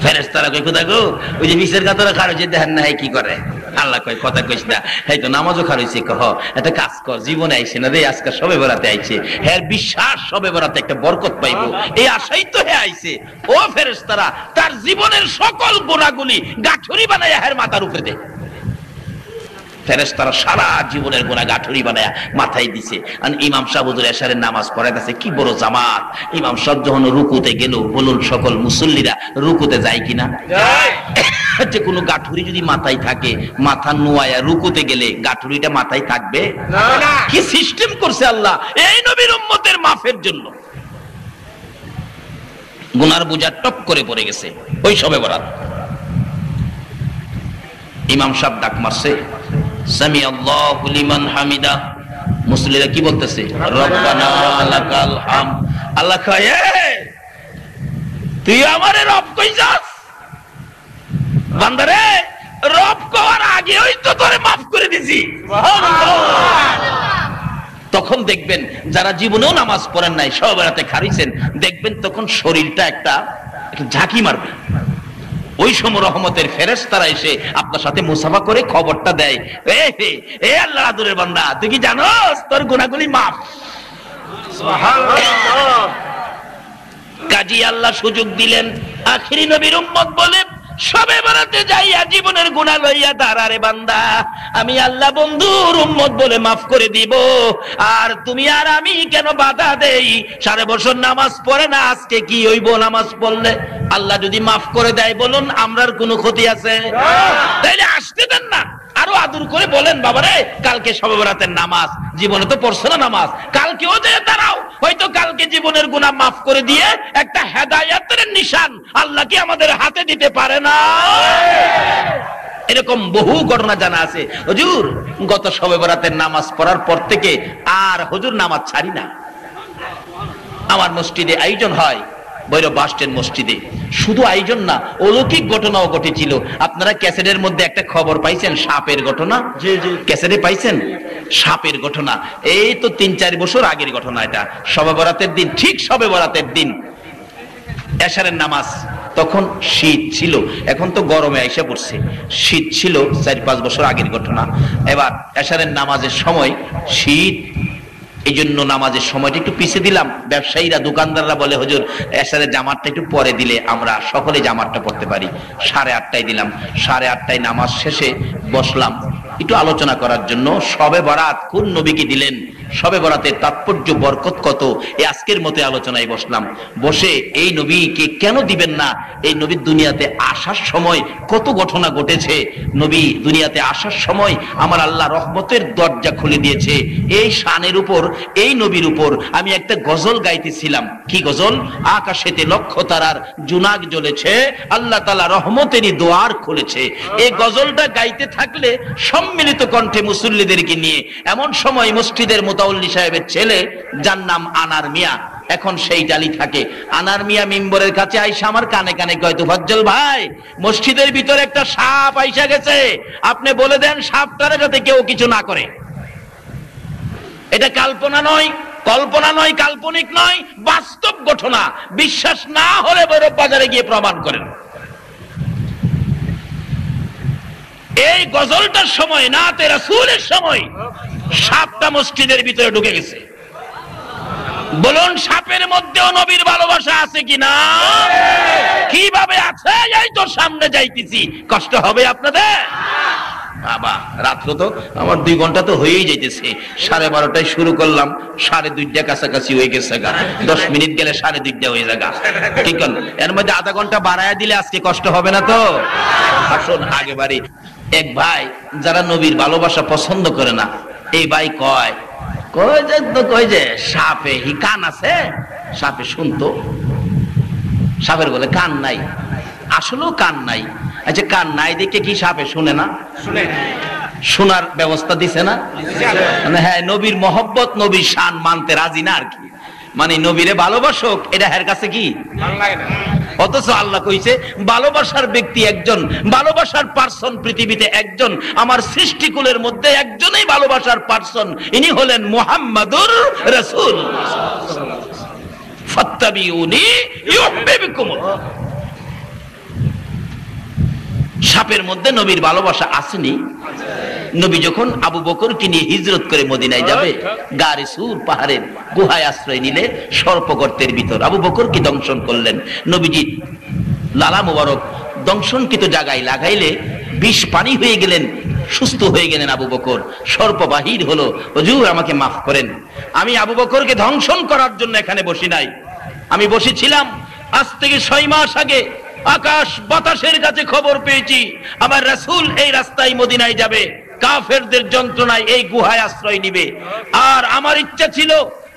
ফেরেশতারা কই খোদা গো ওই যে বিশের কাতরা খারুছে দেখেন না কি করে। আল্লাহ কয় কথা কইস না, এই তো নামাজও খারুইছে। কহ একটা কাজ কর, জীবনে আইছে না রে, আজকে সবে বরাতে আইছে, হ্যাঁ বিশ্বাস সবে বরাতে একটা বরকত পাইবো, এই আশাই তো হে আইছে। ও ফেরেশতারা তার জীবনের সকল গুনাহগুলি গাঠুরি বানাইয়া হের মাথার উপরে দেয়। ফেরেশতারা সারা জীবনের গুনাহ গাঠুরি বানায়া মাথায় দিছে। আর ইমাম সাহেব হুজুর এশারের নামাজ পড়াইতেছে, কি বড় জামাত। ইমাম সাহেব যখন রুকুতে গেল, বলুন সকল মুসল্লিরা রুকুতে যায় কিনা? যায়। যে কোনো গাঠুরি যদি মাথায় থাকে, মাথা নোয়ায়া রুকুতে গেলে গাঠুরিটা মাথায় থাকবে না। কি সিস্টেম করছে আল্লাহ এই নবীর উম্মতের মাফের জন্য। গুনার বোঝা টপ করে পড়ে গেছে ওই সবে বরাত। ইমাম সাহেব ডাক মারছে, সামি আল্লাহু লিমান হামিদা। মুসল্লিরা কি বলতেছে? রব্বানা লাকাল হামদ। আল্লাহ কয়, তুই আমারে রব কইছাস? বান্দারে রব কওয়ার আগেই তো তোরে মাফ করে দিছি। তখন দেখবেন যারা জীবনেও নামাজ পড়েন নাই, সব রাতে খারিছেন, দেখবেন তখন শরীরটা একটা ঝাঁকি মারবে। ওই সময় রহমতের ফেরেশতারা এসে আপনার সাথে মুসাফা করে খবরটা দেয়, এ আল্লাহ আদরের বান্দা, তুই কি জানোস তোর গুনাহগুলি মাফ? সুবহানাল্লাহ। কাজী আল্লাহ সুযোগ দিলেন আখিরি নবীর উম্মত বলে সবে বরাতে যাইয়া জীবনের গুনাহ লইয়া দাঁড়ারে বান্দা, আমি আল্লাহ বন্ধুর উম্মত বলে মাফ করে দিব। আর তুমি আর আমি কেন বাধা দেই? 5.5 বছর নামাজ পড়ে না, আজকে কি হইব নামাজ পড়লে? আল্লাহ যদি মাফ করে দেয় বলুন আমরার কোনো ক্ষতি আছে? তাইলে আসতে দেন না, আরো আদর করে বলেন, বাবারে কালকে সবে বরাতের নামাজ, জীবনে তো পড়ছো না নামাজ, কালকেও যে দাঁড়াও, হয়তো কালকে জীবনের গুনাহ মাফ করে দিয়ে একটা হেদায়েতের নিশান আল্লাহ কি আমাদের হাতে দিতে পারে না? এরকম বহু ঘটনা জানা আছে। হুজুর গত সবে বরাতের নামাজ পড়ার পর থেকে আর হুজুর নামাজ ছাড়ি না। আমার মসজিদে আয়োজন হয়, ভৈরব বাস স্ট্যান্ড মসজিদে। শুধু আয়োজন না, অলৌকিক ঘটনাও ঘটেছিল। আপনারা ক্যাসেটের মধ্যে একটা খবর পাইছেন সাপের ঘটনা? জি জি, ক্যাসেটে পাইছেন সাপের ঘটনা। এই তো 3-4 বছর আগের ঘটনা এটা। সবে বরাতের দিন, ঠিক সবে বরাতের দিন এশারের নামাজ, তখন শীত ছিল, এখন তো গরমে আইসা পড়ছে। শীত ছিল 4-5 বছর আগের ঘটনা। এবার এশারের নামাজের সময় শীত, এই জন্য নামাজের সময়টা একটু পিছিয়ে দিলাম। ব্যবসায়ীরা, দোকানদাররা বলে হুজুর এশারের জামাতটা একটু পরে দিলে আমরা সকলে জামাতটা পড়তে পারি। 8:30টায় দিলাম। 8:30টায় নামাজ শেষে বসলাম একটু আলোচনা করার জন্য। সবে বরাত কোন নবীকে দিলেন, সবে বরাতের তাৎপর্য বরকত কত, এই আজকের মতো আলোচনায় বসলাম। বসে এই নবীকে কেন দিবেন না, এই নবীর দুনিয়াতে আসার সময় কত ঘটনা ঘটেছে, নবী দুনিয়াতে আসার সময় আমার আল্লাহ রহমতের দরজা খুলে দিয়েছে। এই শানের উপর, এই নবীর উপর আমি একটা গজল গাইতেছিলাম। কি গজল? আকাশেতে লক্ষ তারার জুনাক জ্বলেছে, আল্লাহ তাআলা রহমতেরই দুয়ার খুলেছে। এই গজলটা গাইতে থাকলে সম্মিলিত কণ্ঠে মুসল্লিদেরকে নিয়ে, এমন সময় মসজিদের মুতাওয়াল্লি সাহেবের ছেলে, যার নাম আনার মিয়া, এখন সেই ডালি থাকে। আনার মিয়া মিম্বরের কাছে আইসা আমার কানে কানে কয়, তোফাজ্জল ভাই মসজিদের ভিতরে একটা সাপ আইসা গেছে, আপনি বলে দেন সাপটারে যাতে কেউ কিছু না করে। এটা কল্পনা নয়, কল্পনা নয়, কাল্পনিক নয়, বাস্তব ঘটনা। বিশ্বাস না হলে ভৈরব বাজারে গিয়ে প্রমাণ করেন। এই গজলটার সময়, নাতে রাসূলের সময়, সাপটা মসজিদের ভিতরে ঢুকে গেছে। বলুন সাপের মধ্যেও নবীর ভালোবাসা আছে কিনা? কিভাবে আছে? এই তো সামনে যাইতেছি, কষ্ট হবে আপনাদের? বাবা রাত্র তো আমার 2 ঘন্টা তো হয়েই যাইতেছে। 12:30টায় শুরু করলাম, 2:30 কাছাকাছি হয়ে গেছে গা। 10 মিনিট গেলে 2:30 হয়ে যাগা। ঠিক না? এর মধ্যে আধা ঘন্টা বাড়ায়া দিলে আজকে কষ্ট হবে না তো? আসুন আগে বাড়ি। এক ভাই যারা নবীর ভালোবাসা পছন্দ করে না, এই ভাই কয় যে সাপে হি কান আছে, সাপে শুনতো। সাপের বলে কান নাই, আসলেও কান নাই। আচ্ছা কান নাই দেখে কি সাপে শুনে না? শুনে, শোনার ব্যবস্থা দিছে না? হ্যাঁ, নবীর মহব্বত, নবীর শান মানতে রাজি না আর কি। মানে নবীরে ভালোবাসক, এটা এর কাছে কি অথচ আল্লাহ কইছে ভালোবাসার ব্যক্তি একজন, ভালোবাসার পার্সন পৃথিবীতে একজন, আমার সৃষ্টিকুলের মধ্যে একজনই ভালোবাসার পার্সন, ইনি হলেন মুহাম্মাদুর রাসূল। ফাত্তাবিউনি ইউহিব্বুকুম। সাপের মধ্যে নবীর ভালোবাসা আসেনি? নবী যখন আবু বকরকে নিয়ে হিজরত করে মদিনায় যাবে, গারে সুর পাহাড়ের গুহায় আশ্রয় নিলে সর্পগর্তের ভিতর আবু বকরকে দংশন করলেন। নবীজি লালা মোবারক দংশনকৃত জায়গায় লাগাইলে বিষ পানি হয়ে গেলেন, সুস্থ হয়ে গেলেন আবু বকর। সর্প বাহির হলো, হুজুর আমাকে মাফ করেন, আমি আবু বকরকে ধ্বংসন করার জন্য এখানে বসি নাই, আমি বসেছিলাম আজ থেকে 6 মাস আগে আকাশ বাতাসের কাছে খবর পেয়েছি আমার রাসূল এই রাস্তায় মদিনায় যাবে, কাফেরদের যন্ত্রণায় এই গুহায় আশ্রয় নিবে। আর আমার ইচ্ছা ছিল,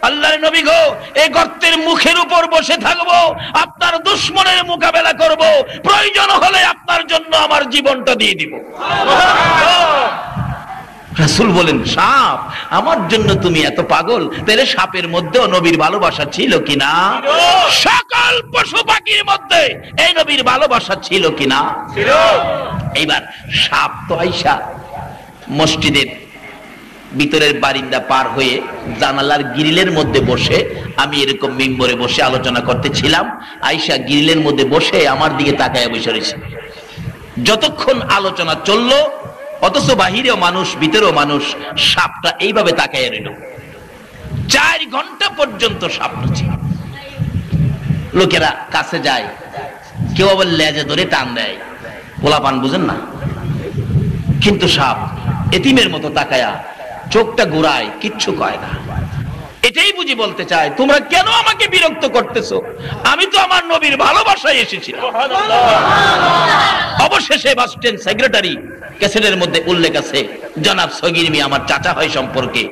আল্লাহর নবী গো, এই গর্তের মুখের উপর বসে থাকবো, আপনার দুশমনের মোকাবেলা করব, প্রয়োজন হলে আপনার জন্য আমার জীবনটা দিয়ে দিব। রাসূল বলেন, সাপ? আমার জন্য তুমি এত পাগল? তাহলে সাপের মধ্যেও নবীর ভালোবাসা ছিল কিনা? সকল পশু পাখির মধ্যে এই নবীর ভালোবাসা ছিল কিনা? ছিল। এইবার সাপ তো আইসা মসজিদের ভিতরের বারিন্দা পার হয়ে জানালার গ্রিলের মধ্যে বসে, আমি এরকম মিম্বরে বসে আলোচনা করতেছিলাম, আইসা গ্রিলের মধ্যে বসে আমার দিকে তাকায় বসে রয়েছে। যতক্ষণ আলোচনা চললো, অথচ বাহিরেও মানুষ ভিতরেও মানুষ, সাপটা এইভাবে তাকায় রইল। 4 ঘন্টা পর্যন্ত সাপ ছিল। লোকেরা কাছে যায়, কেউ আবার লেজে ধরে টান দেয়, পোলাপান বুঝেন না, কিন্তু সাপ এতিমের মতো তাকায়া চোখটা ঘুরায়, কিচ্ছু কয় না। এটাই বুঝি বলতে চায়, তোমরা কেন আমাকে বিরক্ত করতেছো? আমি তো আমার নবীর ভালোবাসায় এসেছিলাম। অবশেষে বাস স্ট্যান্ড সেক্রেটারি ক্যাসেটের মধ্যে উল্লেখ আছে, জনাব সগীর মিয়া আমার চাচা হয় সম্পর্কে,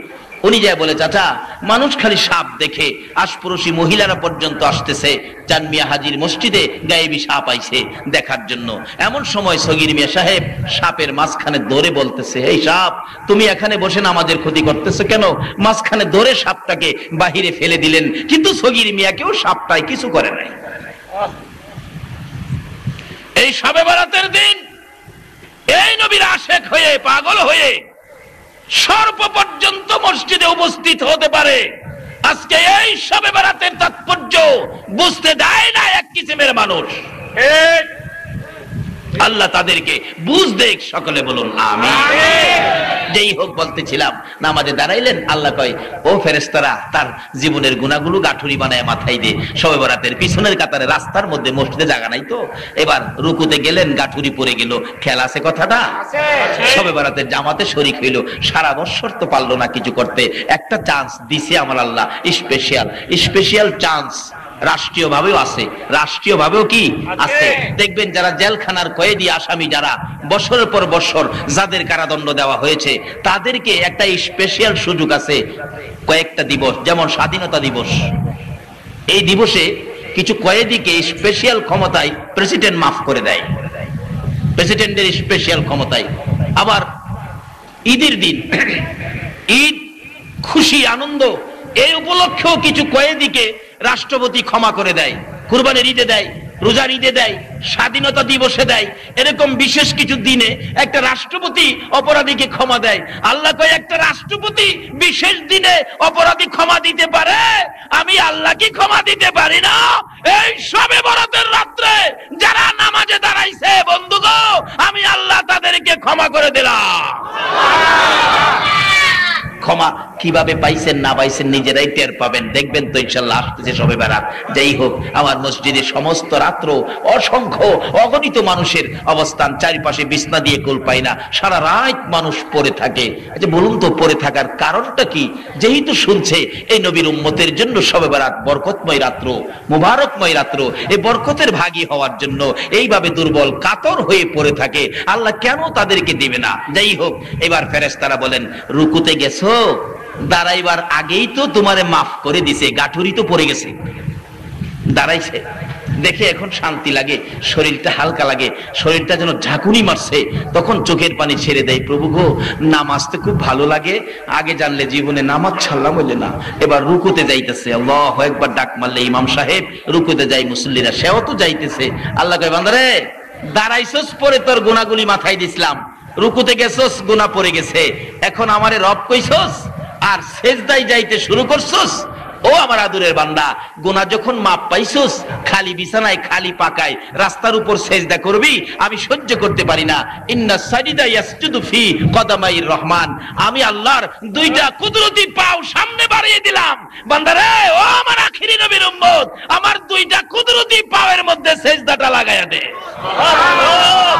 উনি যায় বলে, চাচা মানুষ খালি সাপ দেখে, আশপড়শি মহিলারা পর্যন্ত আসতেছে চান মিয়া হাজির মসজিদে গায়েবী সাপ আইছে দেখার জন্য। এমন সময় সগীর মিয়া সাহেব সাপের মাঝখানে ধরে বলতেছে, এই সাপ, তুমি এখানে বসে নামাজের ক্ষতি করতেছো কেন? মাঝখানে ধরে সাপটাকে বাহিরে ফেলে দিলেন, কিন্তু সগীর মিয়াকেও সাপটাই কিছু করে নাই। এই শবে বরাতের দিন এই নবীর আশেক হয়ে, পাগল হয়ে সর্প পর্যন্ত মসজিদে উপস্থিত হতে পারে। আজকে এই শবে বরাতের তাৎপর্য বুঝতে দেয় না এক কিসিমের মানুষ। আল্লাহ তাদেরকে বুঝ দেখ, সকলে বলুন আমিন। যেই হোক, বলতেছিলাম, নামাজে দাঁড়াইলেন, আল্লাহ কয়, ও ফেরেশতারা তার জীবনের গুনাহগুলো গাঠুরি বানায় মাথায় দিয়ে শবে বরাতের পিছনের কাতারে রাস্তার মধ্যে মসজিদে জায়গা নাই তো, এবার রুকুতে গেলেন, গাঠুরি পড়ে গেল, খেয়াল আছে কথাটা? শবে বরাতের জামাতে শরীক হইল, সারা বছর তো পারলো না কিছু করতে, একটা চান্স দিছে আমার আল্লাহ, স্পেশাল চান্স। রাষ্ট্রীয় ভাবেও আছে, রাষ্ট্রীয় ভাবেও কি আছে? দেখবেন যারা জেলখানার কয়েদি আসামি, যারা বছরের পর বছর যাদের কারাদণ্ড দেওয়া হয়েছে, তাদেরকে একটা স্পেশাল সুযোগ আছে কয়েকটা দিবস, যেমন স্বাধীনতা দিবস। এই দিবসে কিছু কয়েদিকে স্পেশাল ক্ষমতায় প্রেসিডেন্ট মাফ করে দেয়, প্রেসিডেন্টের স্পেশাল ক্ষমতায়। আবার ঈদের দিন, ঈদ, খুশি, আনন্দ, এই উপলক্ষেও কিছু কয়েদিকে রাষ্ট্রপতি ক্ষমা করে দেয়, কুরবানির ঈদে দেয়, রোজার ঈদে দেয়, স্বাধীনতা দিবসে দেয়। এরকম বিশেষ কিছু দিনে একটা রাষ্ট্রপতি অপরাধীকে ক্ষমা দেয়। আল্লাহ কয়, একটা রাষ্ট্রপতি বিশেষ দিনে অপরাধী ক্ষমা দিতে পারে, আমি আল্লাহ কি ক্ষমা দিতে পারি না? এই শবে বরাতের রাত্রে যারা নামাজে দাঁড়াইছে, বন্ধুগো, আমি আল্লাহ তাদেরকে ক্ষমা করে দিলাম। ক্ষমা কিভাবে পাইছেন না পাইছেন নিজেরাই টের পাবেন, দেখবেন তো ইনশাআল্লাহ আসতেছে শবে বরাত। যাই হোক, আমার মসজিদে সমস্ত রাত্র অসংখ্য অগণিত মানুষের অবস্থান, চারিপাশে বিছনা দিয়ে কোল পাই না, সারা রাত মানুষ পড়ে থাকে। আচ্ছা বলুন তো, পড়ে থাকার কারণটা কি? যেহেতু শুনছে এই নবীর উম্মতের জন্য শবে বরাত বরকতময় রাত্র, মুবারকময় রাত্র, এই বরকতের ভাগী হওয়ার জন্য এইভাবে দুর্বল কাতর হয়ে পড়ে থাকে, আল্লাহ কেন তাদেরকে দিবে না? যাই হোক, এবার ফেরেশতারা বলেন, রুকুতে গেছো, দাঁড়াইবার আগেই তো তোমারে মাফ করে দিছে, গাঠুরি তো পড়ে গেছে, দাঁড়াইছে দেখে এখন শান্তি লাগে, শরীরটা হালকা লাগে, শরীরটা যেন ঝাঁকুনি মারছে, তখন চোখের পানি ছেড়ে দেয়। প্রভু গো, নামাজতে খুব ভালো লাগে, আগে জানলে জীবনে নামাজ ছাড়লাম বলে না। এবার রুকুতে যাইতেছে, আল্লাহু আকবার ডাক মারলে ইমাম সাহেব রুকুতে যাই, মুসল্লিরা সেও তো যাইতেছে। আল্লাহ কয়, বান্দারে দাঁড়াইছস, পরে তোর গুনাহগুলি মাথায় দিছিলাম, রুকুতে গেছস, গুনাহ পড়ে গেছে, এখন আমারে রব কইছস আর সেজদায় যাইতে শুরু করছস, ও আমার আদরের বান্দা, গুনাহ যখন মাপ পাইছস, খালি বিছানায় খালি পাকায় রাস্তার উপর সেজদা করবি, আমি সহ্য করতে পারি না। ইন্না সাজিদা ইয়াসজুদু ফি কদামাইর রহমান, আমি আল্লাহর দুইটা কুদরতি পাও সামনে বাড়িয়ে দিলাম। বান্দারে, ও আমার আখিরি নবীর উম্মত, আমার দুইটা কুদরতি পাওয়ের মধ্যে সেজদাটা লাগায়া দে। সুবহানাল্লাহ।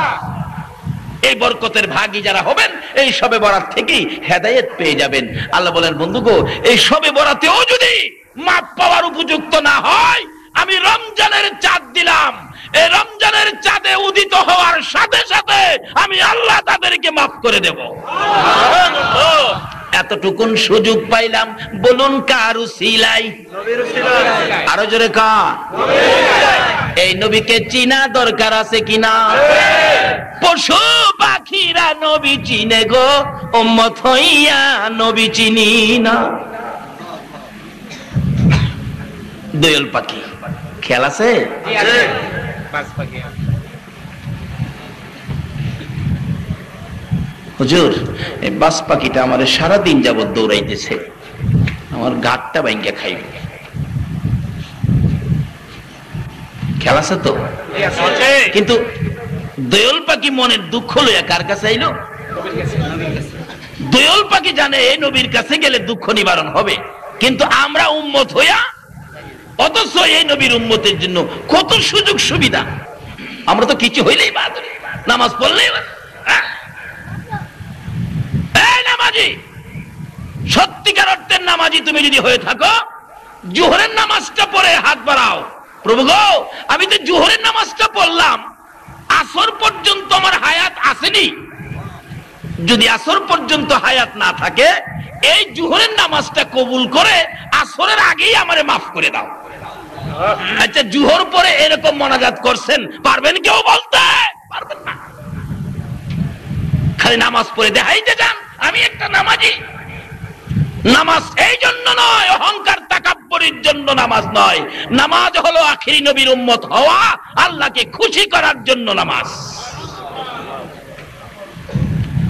এই বরকতের ভাগী যারা হবেন, এই শবে বরাত থেকেই হেদায়েত পেয়ে যাবেন। আল্লাহ বলেন, বন্ধু গো, এই শবে বরাতেও যদি মাপ পাওয়ার উপযুক্ত না হয়, আমি রমজানের চাঁদ দিলাম, এই রমজানের চাঁদে উদিত হওয়ার সাথে সাথে আমি আল্লাহ তাদেরকে মাফ করে দেব। এতটুকুন সুযোগ পাইলাম, বলুন কার উসিলাই? আরো জোরে কার? এই নবীকে চিনা দরকার আছে কিনা? পশু পাখিরা নবী চিনে গো, উম্মত হইয়া নবী চিনি না। দোয়েল পাখি খেয়াল আছে? হুজুর, এই বাস পাখিটা আমার সারাদিন যাবত দৌড়াইতেছে, আমার ঘাটটা ভাঙ্গা খাইবে। খেয়াল আছে তো? কিন্তু দোয়েল পাখি মনের দুঃখ লইয়া কার কাছে আইলো? দোয়েল পাখি জানে এই নবীর কাছে গেলে দুঃখ নিবারণ হবে, কিন্তু আমরা উম্মত হইয়া, অথচ এই নবীর উম্মতের জন্য কত সুযোগ সুবিধা। আমরা তো কিছু হইলেই বাদ, নামাজ পড়লেই বাদ। এই নামাজি, সত্যিকার অর্থের নামাজি তুমি যদি হয়ে থাকো, জোহরের নামাজটা পড়ে হাত বাড়াও। প্রভু গো, আমি তো জোহরের নামাজটা পড়লাম, আসর পর্যন্ত আমার হায়াত আসেনি। যদি আসর পর্যন্ত হায়াত না থাকে, এই জোহরের নামাজটা কবুল করে আসরের আগেই আমারে মাফ করে দাও। আচ্ছা, জোহর পরে এরকম মোনাজাত করছেন, পারবেন কেউ বলতে? পারবেন না। খালি নামাজ পড়ে দেখাইতে যান আমি একটা নামাজি। নামাজ এই জন্য নয়, অহংকার তাকাব্বুরের জন্য নামাজ নয়। নামাজ হলো আখিরি নবীর উম্মত হওয়া, আল্লাহকে খুশি করার জন্য নামাজ।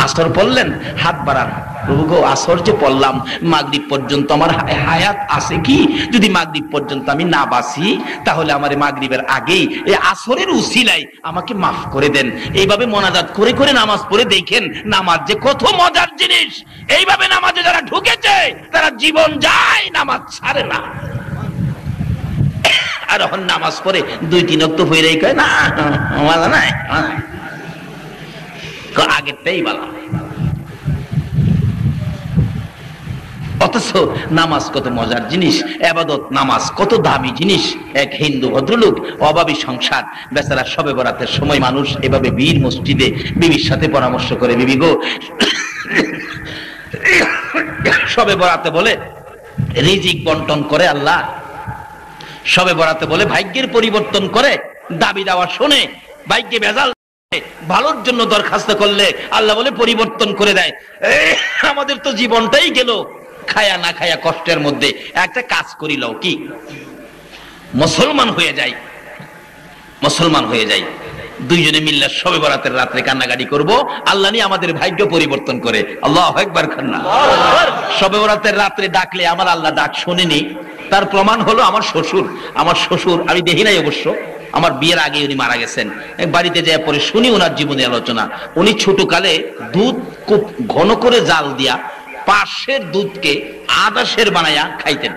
আসর পড়লেন, হাত বাড়ান। প্রভু গো, আসর যে পড়লাম, মাগরিব পর্যন্ত আমার হায়াত আছে কি? যদি মাগরিব পর্যন্ত আমি না বাঁচি, তাহলে আমার মাগরিবের আগেই এই আসরের উসিলায় আমাকে মাফ করে দেন। এইভাবে মোনাজাত করে করে নামাজ পড়ে দেখেন, নামাজ যে কত মজার জিনিস। এইভাবে নামাজে যারা ঢুকেছে, তারা জীবন যায়, নামাজ ছাড়ে না। আর এখন নামাজ পড়ে 2-3 ওয়াক্ত হইলেই কয় না, মজা নাই, আগেরটাই ভালো। অথচ নামাজ কত মজার জিনিস, ইবাদত নামাজ কত দামি জিনিস। এক হিন্দু ভদ্রলোক, অভাবী সংসার, বেচারা শবে বরাতের সময় মানুষ এভাবে বীর মসজিদে বিবির সাথে পরামর্শ করে, বিবি গো, শবে বরাতে বলে রিজিক বন্টন করে আল্লাহ, শবে বরাতে বলে ভাগ্যের পরিবর্তন করে, দাবি দাওয়া শুনে ভাগ্যে ভেজাল, ভালোর জন্য দরখাস্ত করলে আল্লাহ বলে পরিবর্তন করে দেয়। আমাদের তো জীবনটাই গেল খায়া না খায়া কষ্টের মধ্যে। একটা কাজ করিল কি, মুসলমান হয়ে যাই, মুসলমান হয়ে যাই, দুইজনে মিল্লা শবে বরাতের রাত্রে কান্নাকাটি করব, আল্লাহ নিয়ে আমাদের ভাগ্য পরিবর্তন করে। আল্লাহু আকবার। খান্না শবে বরাতের রাত্রে ডাকলে আমার আল্লাহ ডাক শোনেনি, তার প্রমাণ হলো আমার শ্বশুর। আমার শ্বশুর আমি দেখি নাই অবশ্য, আমার বিয়ের আগে উনি মারা গেছেন। বাড়িতে যাওয়ার পরে শুনি ওনার জীবনের আলোচনা। উনি ছোটকালে দুধ খুব ঘন করে জাল দিয়া পাশের দুধকে আদাশের বানাইয়া খাইতেন।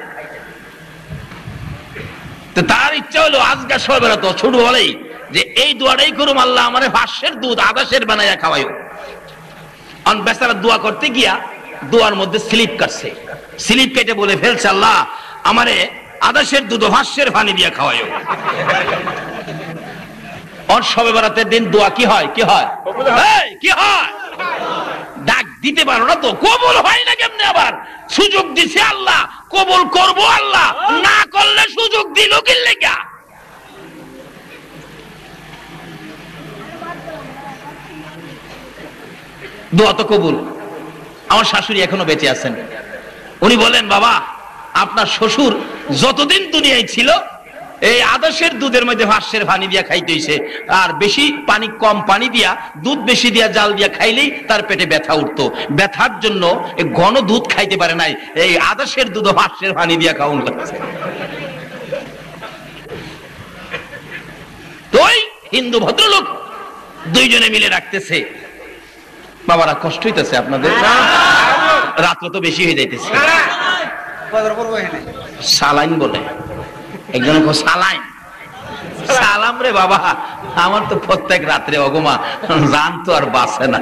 তো তার ইচ্ছা হলো আজকে শবে বরাত ছোট বলেই যে এই দোয়াটাই করুম, আল্লাহ আমারে পাশের দুধ আদাশের বানাইয়া খাওয়াইও। অন বেচারা দোয়া করতে গিয়া দোয়ার মধ্যে স্লিপ কাটছে, স্লিপ কেটে বলে ফেলছে, আল্লাহ আমারে আদাশের দুধ ভাষ্যের পানি দিয়ে খাওয়াইও। অন শবে বরাতের দিন দোয়া কি হয়? কি হয়? কি হয়? ডাক দিতে পারো না তো, কবুল হয় না কেমনে? আবার সুযোগ দিছে আল্লাহ, কবুল করব আল্লাহ, না করলে সুযোগ দিল কি লেগা? দোয়া তো কবুল। আমার শাশুড়ি এখনো বেঁচে আছেন, উনি বলেন, বাবা আপনার শ্বশুর যতদিন দুনিয়ায় ছিল এই আদর্শের দুধের মধ্যে ভাষ্যের পানি দিয়া খাইতে হইছে, আর বেশি পানি কম পানি দিয়া দুধ বেশি দিয়া জাল দিয়া খাইলেই তার পেটে ব্যথা উঠতো। ব্যথার জন্য ঘন দুধ খাইতে পারে নাই, এই আদর্শের দুধ ভাষ্যের পানি দিয়া খাওয়ান লাগছে। তোই হিন্দু ভদ্রলোক দুইজনে মিলে রাখতেছে। বাবারা কষ্ট হইতেছে আপনাদের? রাত্র তো বেশি হয়ে যাইতেছে। সালাইন বলে একজন, সালাইন সালাম রে বাবা, আমার তো প্রত্যেক রাত্রে অগমা জান তো আর বাঁচে না।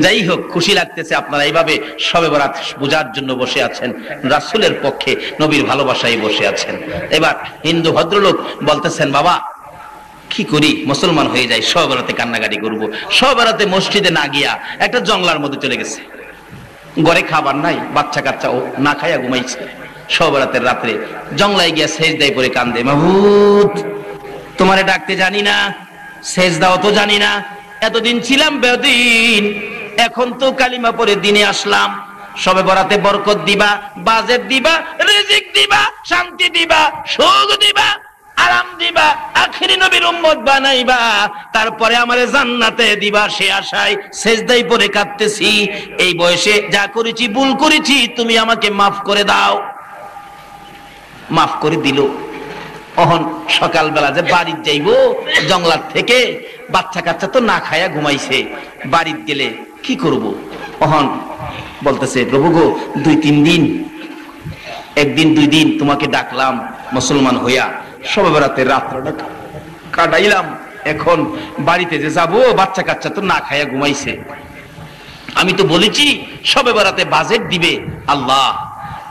যাই হোক, খুশি লাগতেছে আপনারা এইভাবে শবে বরাত বোঝার জন্য বসে আছেন, রাসূলের পক্ষে নবীর ভালোবাসায় বসে আছেন। এবার হিন্দু ভদ্রলোক বলতেছেন, বাবা কি করি, মুসলমান হয়ে যাই, শবে বরাতে কান্নাকাটি করবো। শবে বরাতে মসজিদে না গিয়া একটা জঙ্গলার মধ্যে চলে গেছে, ঘরে খাবার নাই, বাচ্চা কাচ্চা ও না খাইয়া ঘুমাইছে। শবে বরাতের রাত্রে জঙ্গলায় গিয়া সেজদায় পড়ে কান্দে, মাহবুব তোমারে ডাকতে জানি না, সেজদাও তো জানি না, এতদিন ছিলাম বেদিন, এখন তো কালিমা পড়ে দিনে আসলাম। শবে বরাতে বরকত দিবা, বাজেট দিবা, রিজিক দিবা, শান্তি দিবা, সুখ দিবা, আরাম দিবা, আখিরি নবীর উম্মত বানাইবা, তারপরে আমারে জান্নাতে দিবা, সে আশায় সেজদায় পড়ে কাঁদতেছি। এই বয়সে যা করেছি ভুল করেছি, তুমি আমাকে মাফ করে দাও। মাফ করে দিল। অহন সকালবেলা যে বাড়ির যাইবো জঙ্গলার থেকে, বাচ্চা কাচ্চা তো না খায়া ঘুমাইছে, বাড়ির গেলে কি করব। অহন বলতেছে, প্রভু গো 2-3 দিন, একদিন 2 দিন তোমাকে ডাকলাম মুসলমান হইয়া, শবে বরাতের রাত্রটা কাটাইলাম, এখন বাড়িতে যে যাবো বাচ্চা কাচ্চা তো না খায়া ঘুমাইছে। আমি তো বলেছি শবে বরাতে বাজেট দিবে আল্লাহ,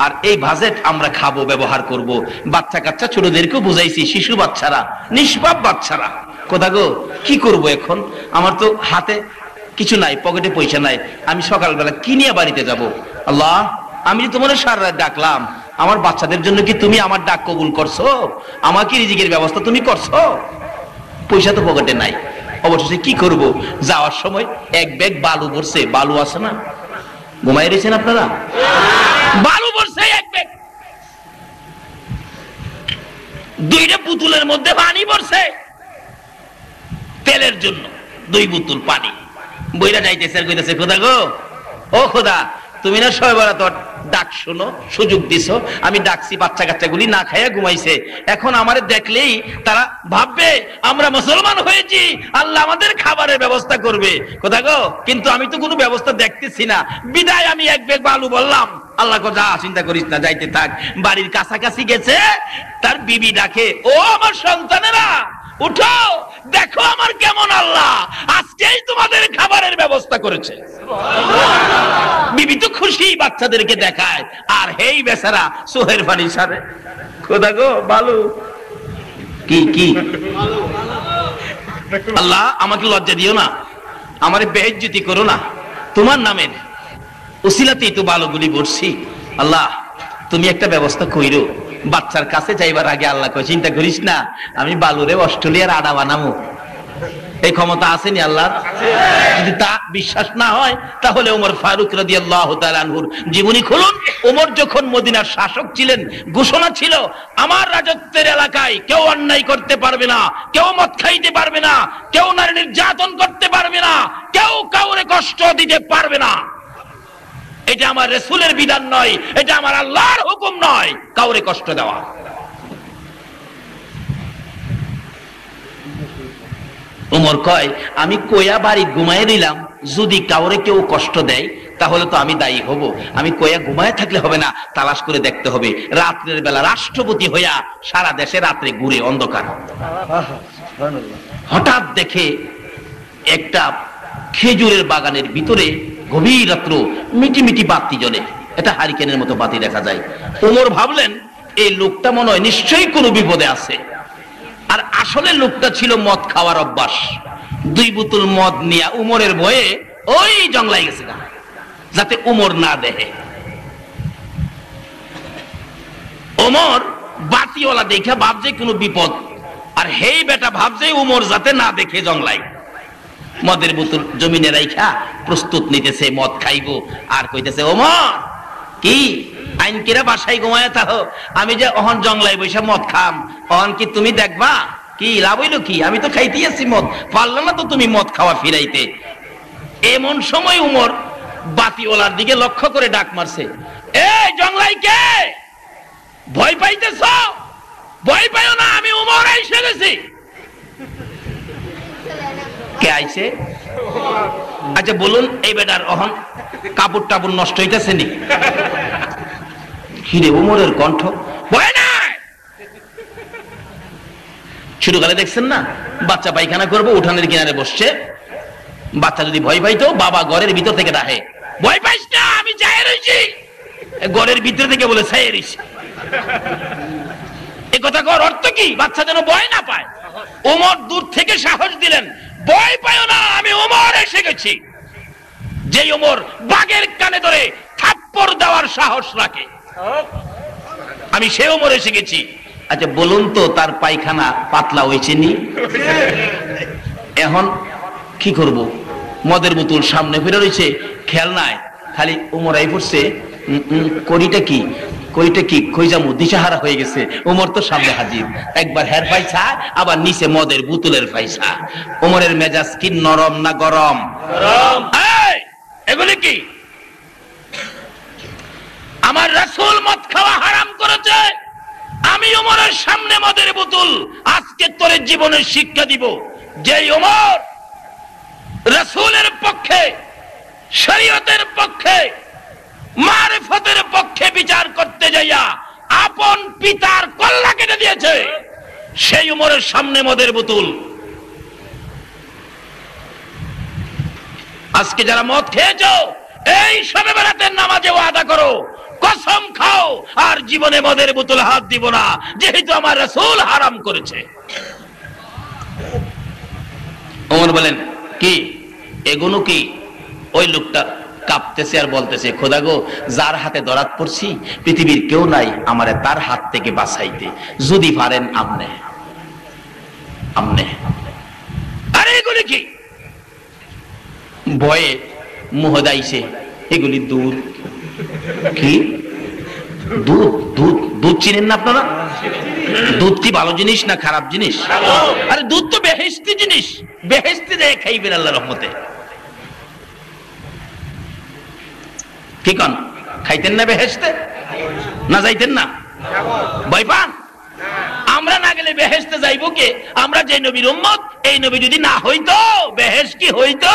আর এই বাজেট আমরা খাবো, ব্যবহার করব। বাচ্চা কাচ্চা ছোটদেরকেও বুঝাইছি, শিশু বাচ্চারা, নিষ্পাপ বাচ্চারা, কোথা গো কি করব এখন? আমার তো হাতে কিছু নাই, পকেটে পয়সা নাই, আমি সকালবেলা কি নিয়ে বাড়িতে যাব? আল্লাহ আমি তোমার সারা রাত ডাকলাম, আমার বাচ্চাদের জন্য কি তুমি আমার ডাক কবুল করছো? আমাকে রিজিকের ব্যবস্থা তুমি করছো? পয়সা তো পকেটে নাই, অবশেষে কি করব? যাওয়ার সময় এক ব্যাগ বালু পড়ছে, বালু আছে না, ঘুমাই রয়েছেন আপনারা, বালু পড়ছে এক ব্যাগ, 2টা বোতলের মধ্যে পানি পড়ছে, তেলের জন্য 2 বোতল পানি। বইরা যাইতেছে আর কইতেছে, খোদা গো, ও খোদা তুমি না শবে বরাত ডাক শোনো, সুযোগ দিছো, আমি ডাকছি, বাচ্চা কাচ্চাগুলি না খাইয়া ঘুমাইছে, এখন আমারে দেখলেই তারা ভাববে আমরা মুসলমান হয়েছি, আল্লাহ আমাদের খাবারের ব্যবস্থা করবে। কোথা গো, কিন্তু আমি তো কোনো ব্যবস্থা দেখতেছি না, বিদায় আমি এক ব্যাগ বালু বললাম। আল্লাহ কো যা, চিন্তা করিস না, যাইতে থাক। বাড়ির কাছাকাছি গেছে, তার বিবি ডাকে, ও আমার সন্তানেরা উঠো, দেখো আমার কেমন আল্লাহ, আজকেই তোমাদের খাবারের ব্যবস্থা করেছে। বিবি তো খুশি, বাচ্চাদেরকে দেখায়, আর হেই বেচারা সোহের পানি সারে, খোদা গো বালু কি কি, আল্লাহ আমাকে লজ্জা দিও না, আমারে বেইজ্জতি করো না, তোমার নামের উসিলাতেই তো বালুগুলি বলছি, আল্লাহ তুমি একটা ব্যবস্থা কইরো। বাচ্চার কাছে যাইবার আগে আল্লাহ কয়, চিন্তা করিস না, আমি বালুরে অস্ট্রেলিয়ার আডা বানাবো। এই ক্ষমতা আসেনি আল্লাহর? যদি তা বিশ্বাস না হয় তাহলে ওমর ফারুক রাদিয়াল্লাহু তাআলা আনহুর জীবনী খুলুন। ওমর যখন মদিনার শাসক ছিলেন, ঘোষণা ছিল আমার রাজত্বের এলাকায় কেউ অন্যায় করতে পারবে না, কেউ মদ খাইতে পারবে না, কেউ নারী নির্যাতন করতে পারবে না, কেউ কাউরে কষ্ট দিতে পারবে না। এটা আমার রাসূলের বিধান নয়, এটা আমার আল্লাহর হুকুম নয় কাউরে কষ্ট দেওয়া। ওমর কয়, আমি কয়া বাড়ি ঘুমায় দিলাম, যদি কাউরে কেউ কষ্ট দেয় তাহলে তো আমি দায়ী হব, আমি কয়া ঘুমায় থাকলে হবে না, তালাশ করে দেখতে হবে। রাত্রের বেলা রাষ্ট্রপতি হইয়া সারা দেশে রাত্রে ঘুরে অন্ধকার, হঠাৎ দেখে একটা খেজুরের বাগানের ভিতরে গভীর রাত্র মিটি মিটি বাতি জ্বলে, এটা হারিকেনের মতো বাতি দেখা যায়। ওমর ভাবলেন এই লোকটা মনে হয় নিশ্চয়ই কোনো বিপদে আছে। আর আসলে লোকটা ছিল মদ খাওয়ার অভ্যাস, 2 বোতল মদ নিয়ে উমরের ভয়ে ওই জঙ্গলায় গেছে যাতে উমর না দেখে। ওমর বাতিওয়ালা দেখে ভাবছে কোনো বিপদ, আর হেই বেটা ভাবছে উমর যাতে না দেখে জঙ্গলায়। মদের বোতল জমিনে রাইখা প্রস্তুত নিতেছে, মদ খাইবো, আর কইতেছে, ওমর কি আইন কিরা বাসায় ঘুমায় থাকো, আমি যে অহন জঙ্গলায় বসে মদ খাম, অন কি তুমি দেখবা কি লাভ হইলো কি? আমি তো খাইতেই আছি মদ, পারলাম না তো তুমি মদ খাওয়া ফিরাইতে। এমন সময় উমর বাতিওয়ালার দিকে লক্ষ্য করে ডাক মারছে, এই জংলাই কে? ভয় পাইতেছ? ভয় পাইও না, আমি উমর এসে গেছি। কে আইছে? আচ্ছা বলুন, এই বেটার অহন কাপড় টাপড় নষ্ট হইতেছে নি? হিরে উমরের কণ্ঠ, ভয় নাই। ছোটকালে দেখছেন না, বাচ্চা পায়খানা করবো, উঠানের কিনারে বসছে, বাচ্চা যদি ভয় পাইতো বাবা ঘরের ভিতর থেকে ডাকে, ভয় পাইস না আমি চাই রয়েছি। ঘরের ভিতর থেকে বলে চাই রয়েছি। এ কথা কর অর্থ কি? বাচ্চা যেন ভয় না পায়। ওমর দূর থেকে সাহস দিলেন, ভয় পাইও না, আমি ওমর এসে গেছি। যে ওমর বাঘের কানে ধরে থাপ্পড় দেওয়ার সাহস রাখে, আমি সে ওমর এসে গেছি। আচ্ছা বলুন তো, তার পায়খানা পাতলা হয়েছে নি? এখন কি করব? মদের বোতল সামনে ফিরে রয়েছে, খেয়াল নাই, খালি উমরাই পড়ছে, করিটা কি কইটা কি কই যাবো, দিশাহারা হয়ে গেছে। উমর তো সামনে হাজির, একবার হের ফাইসা, আবার নিচে মদের বোতলের ফাইসা। উমরের মেজাজ কি নরম না গরম? এগুলি কি? আমার রাসূল মদ খাওয়া হারাম করেছে, আমি উমরের সামনে মদের বোতল। আজকে তোর জীবনের শিক্ষা দিব, যে উমর রাসূলের পক্ষে, শরীয়তের পক্ষে, মারিফতের পক্ষে বিচার করতে যাইয়া আপন পিতার কল্লা কেটে দিয়েছে, সেই উমরের সামনে মদের বোতল। আজকে যারা মদ খেয়েছো, এই শবে বরাতের নামাজে ওয়াদা করো, কসম খাও আর জীবনে মদের বোতলে হাত দিব না, যেহেতু আমার রাসূল হারাম করেছে। ওমর বলেন, কি এগুলো কি? ওই লোকটা কাঁপতেছে আর বলতেছে, খোদা গো, যার হাতে ধরাত পড়ছি পৃথিবীর কেউ নাই আমারে তার হাত থেকে বাঁচাইতে, যদি পারেন আমনে আমনে। আরে এগুলি কি? ভয়ে মুহদাইছে, এগুলি দুধ। কি দুধ? দুধ দুধ চিনেন না আপনারা? দুধ কি ভালো জিনিস না খারাপ জিনিস? আরে দুধ তো বেহেশতি জিনিস, বেহেশতি দিয়ে খাইবেন আল্লাহর রহমতে। কি কন, খাইতেন না বেহেশতে? না যাইতেন না? ভয় পান? আমরা না গেলে বেহেশতে যাইব কে? আমরা যে নবীর উম্মত, এই নবী যদি না হইতো বেহেশত কি হইতো?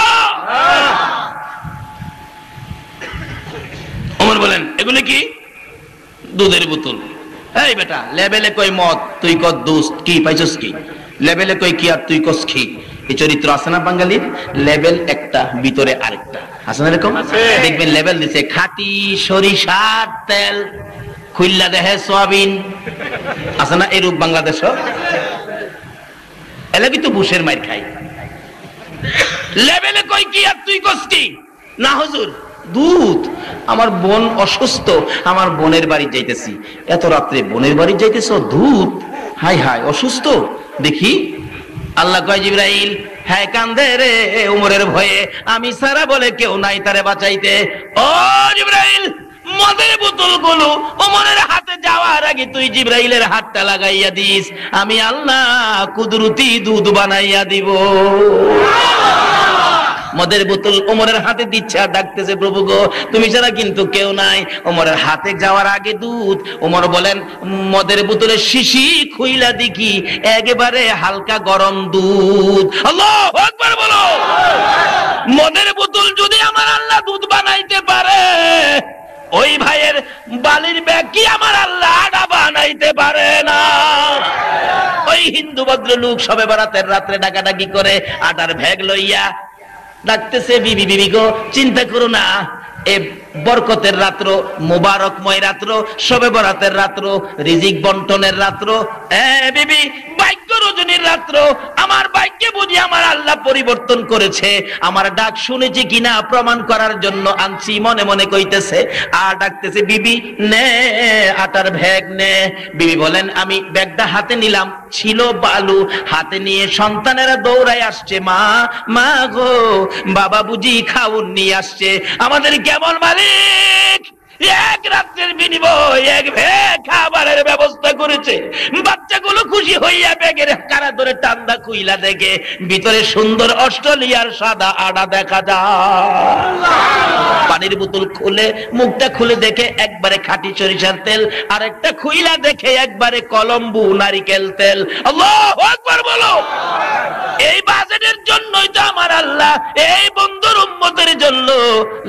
ওমর বলেন, এগুলো কি? দুধের বোতল। এই বেটা, লেবেলে কই মদ, তুই কর দুধ, কি পাইছস কি? লেবেলে কই কি আর তুই কস কি? এই চরিত্র আছে না বাঙালির? লেবেল একটা, ভিতরে আরেকটা, আছে না এরকম? দেখবেন লেবেল দিছে খাঁটি সরিষার তেল, খুললা দেহে সয়াবিন, আছে না এরূপ বাংলাদেশ? এলে কিন্তু বুশের মাইর খাই। লেবেলে কই কি আর তুই কস কি? না হুজুর, দুধ। আমার বোন অসুস্থ, আমার বোনের বাড়ি যাইতেছি। এত রাত্রে বোনের বাড়ি যাইতেছ, দুধ? হাই হাই, অসুস্থ দেখি। আল্লাহ কয়, জিবরাইল, হ্যাঁ কান্দে রে উমরের ভয়ে, আমি সারা বলে কেউ নাই তারে বাঁচাইতে। ও জিবরাইল, মদের বোতল গুলো ওমরের হাতে যাওয়ার আগে তুই জিবরাইলের হাতটা লাগাইয়া দিস, আমি আল্লাহ কুদরতি দুধ বানাইয়া দিব। মদের বোতল ওমরের হাতে দিচ্ছে আর ডাকতেছে, প্রভু গো, তুমি ছাড়া কিন্তু কেউ নাই। ওমরের হাতে যাওয়ার আগে দুধ। ওমর বলেন, মদের বোতলের শিশি খুইলা দেখি একেবারে হালকা গরম দুধ। আল্লাহু আকবার বলো। মদের বোতল যদি আমার আল্লাহ দুধ বানাইতে পারে, ওই ভাইয়ের বালির ব্যাগ কি আমার আল্লাহ আটা বানাইতে পারে না? ওই হিন্দু ভদ্রলোক শবে বরাতের রাত্রে ডাকাডাকি করে আটার ব্যাগ লইয়া ডাকতেছে, বিবি বিবি গো, চিন্তা করো না, এ বরকতের রাত্র, মোবারকময় রাত্র, শবে বরাতের রাত্র, রিজিক বন্টনের রাত্র, বিবি ভাগ্য রজনীর রাত্র। আমার ভাগ্যে বুঝি আমার আল্লাহ পরিবর্তন করেছে। আমার ডাক শুনেছি কিনা প্রমাণ করার জন্য আনছি, মনে মনে কইতেছে আর ডাকতেছে, বিবি নে আটার ব্যাগ নে। বিবি বলেন, আমি ব্যাগটা হাতে নিলাম, ছিল বালু। হাতে নিয়ে সন্তানেরা দৌড়ায় আসছে, মা মা গো, বাবা বুঝি খাউন নিয়ে আসছে। আমাদের কেমন মালিক, এক রাত্রের বিনিময় এক ব্যাগ খাবারের ব্যবস্থা করেছে। বাচ্চাগুলো খুশি হইয়া ব্যাগের কারা ধরে টান্দা খুইলা দেখে ভিতরে সুন্দর অস্ট্রেলিয়ার সাদা আড়া দেখা যায়। পানির বোতল খুলে মুখটা খুলে দেখে একবারে খাঁটি সরিষার তেল, আর একটা খুইলা দেখে একবারে কলম্বু নারিকেল তেল। আল্লাহু আকবার বলো। এই বাজেটের জন্যই তো আমার আল্লাহ এই বন্ধুর উম্মতের জন্য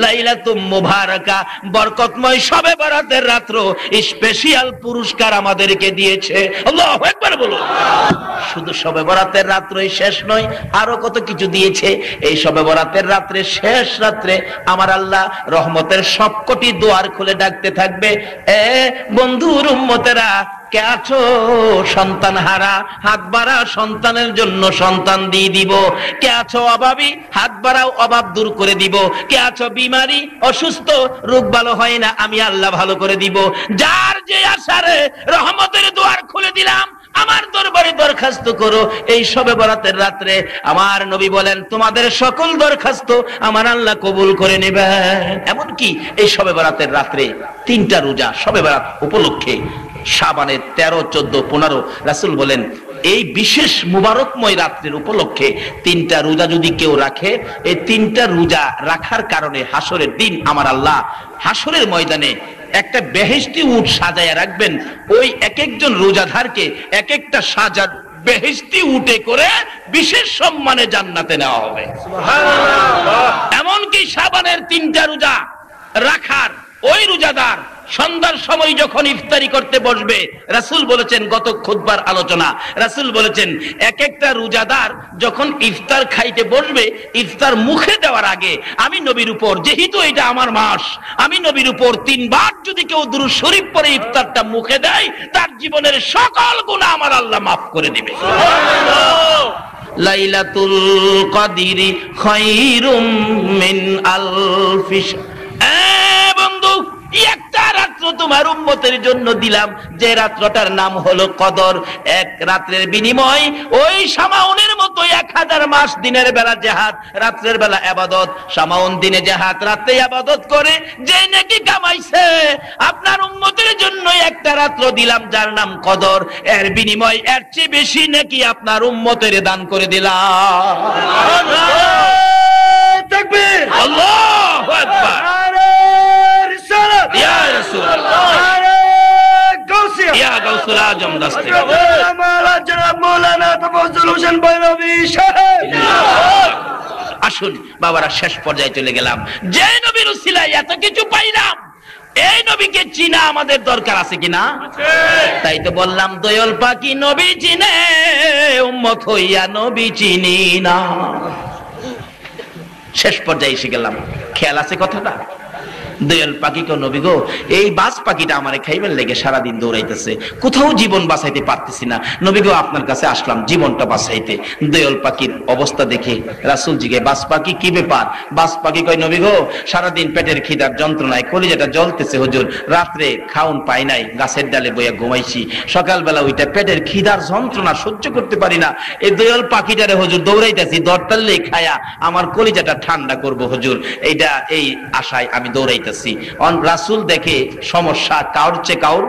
লাইলাতুম মুবারাকা বরকতময় শবে বরাতের রাত্র স্পেশাল পুরস্কার আমাদেরকে দিয়েছে। আল্লাহু আকবার বলো। শুধু শবে বরাতের রাত্রই শেষ নয়, আরো কত কিছু দিয়েছে। এই শবে বরাতের রাত্রে, শেষ রাত্রে আমার আল্লাহ রহমতের সবকটি দুয়ার খুলে ডাকতে থাকবে, এ বন্ধুর উম্মতেরা কে আছো সন্তান হারা, হাত বাড়া, সন্তানের জন্য সন্তান দিয়ে দিব। কে আছো অভাবী, হাত বাড়াও, অভাব দূর করে দিব। কে আছো বিমারি, অসুস্থ, রোগ ভালো হয় না, আমি আল্লাহ ভালো করে দিব। যার যে আশারে রহমতের দুয়ার খুলে দিলাম, আমার দরবারে দরখাস্ত করো। এই শবে বরাতের রাত্রে আমার নবী বলেন তোমাদের সকল দরখাস্ত আমার আল্লাহ কবুল করে নেবেন। এমনকি এই শবে বরাতের রাত্রে 3টা রোজা শবে বরাত উপলক্ষে, শাবানের 13, 14, 15 রাসূল বলেন এই বিশেষ মুবারকময় রাত্রের উপলক্ষে 3টা রোজা যদি কেউ রাখে, এই 3টা রোজা রাখার কারণে হাসরের দিন আমার আল্লাহ হাসরের ময়দানে একটা বেহেশতি উট সাজায়া রাখবেন। ওই এক একজন রোজাধারকে এক একটা সাজার বেহেশতি উটে করে বিশেষ সম্মানে জান্নাতে নেওয়া হবে। সুবহানাল্লাহ। এমনকি শাবানের 3টা রোজা রাখার ওই রোজাদার সন্ধ্যার সময় যখন ইফতারি করতে বসবে, রাসূল বলেছেন, গত খুতবার আলোচনা, রাসূল বলেছেন এক একটা রোজাদার যখন ইফতার খাইতে বসবে, ইফতার মুখে দেওয়ার আগে আমি নবীর উপর, যেহেতু এটা আমার মাস, আমি নবীর উপর 3 বার যদি কেউ দুরূদ শরীফ পড়ে ইফতারটা মুখে দেয়, তার জীবনের সকল গুনাহ আমার আল্লাহ মাফ করে দিবে। সুবহানাল্লাহ। লাইলাতুল কদরি খায়রুম মিন আলফি শাহর। বন্ধু, একটা রাত্র তোমার উম্মতের জন্য দিলাম, যে রাত্রটার নাম হলো কদর। এক রাত্রের বিনিময় ওই সামাউনের মতো 1000 মাস দিনের বেলা জিহাদ, রাত্রের বেলা ইবাদত। সামাউন দিনে জিহাদ, রাতে ইবাদত করে যে নেকি কামাইছে, আপনার উম্মতের জন্য একটা রাত্র দিলাম যার নাম কদর। এর বিনিময় এর চেয়ে বেশি নেকি আপনার উম্মতের দান করে দিলাম। সুবহানাল্লাহ, তাকবীর, আল্লাহু আকবার। ইয়া রাসূলুল্লাহ, ইয়া গাউসুল আজম দস্তে মাওলানা তাফাজ্জুল হোসেন বৈলবী সাহেব। আসুন বাবারা, শেষ পর্যায়ে চলে গেলাম। যে নবীর উসিলায় এত কিছু পাইলাম, এই নবীকে চিনা আমাদের দরকার আছে কিনা? তাই তো বললাম, দয়াল পাকি নবী চিনে, উম্মত হইয়া নবী চিনি না। শেষ পর্যায়ে এসে গেলাম। খেয়াল আছে কথাটা? দয়াল পাখি কো নবী গো, এই বাজ পাখিটা আমারে খাইবার লেগে সারাদিন দৌড়াইতেছে, কোথাও জীবন বাঁচাইতে পারতেছি না। নবী গো, আপনার কাছে আসলাম জীবনটা বাঁচাইতে। দয়াল পাখির অবস্থা দেখে রাসূল জিগে, বাজ পাখি কি ব্যাপার? বাজ পাখি কয়, নবী গো, সারাদিন পেটের খিদার যন্ত্রণায় কলিজাটা জ্বলতেছে হুজুর, রাত্রে খাউন পাই নাই, গাছের ডালে বইয়া ঘুমাইছি, সকালবেলা ওইটা পেটের খিদার যন্ত্রণা সহ্য করতে পারি না, এই দয়াল পাখিটারে হুজুর দৌড়াইতেছি, দরতাল্লে খায়া আমার কলিজাটা ঠান্ডা করব হুজুর, এইটা এই আশায় আমি দৌড়াই। রাসূল দেখে সমস্যা কাউর চেয়ে কাউর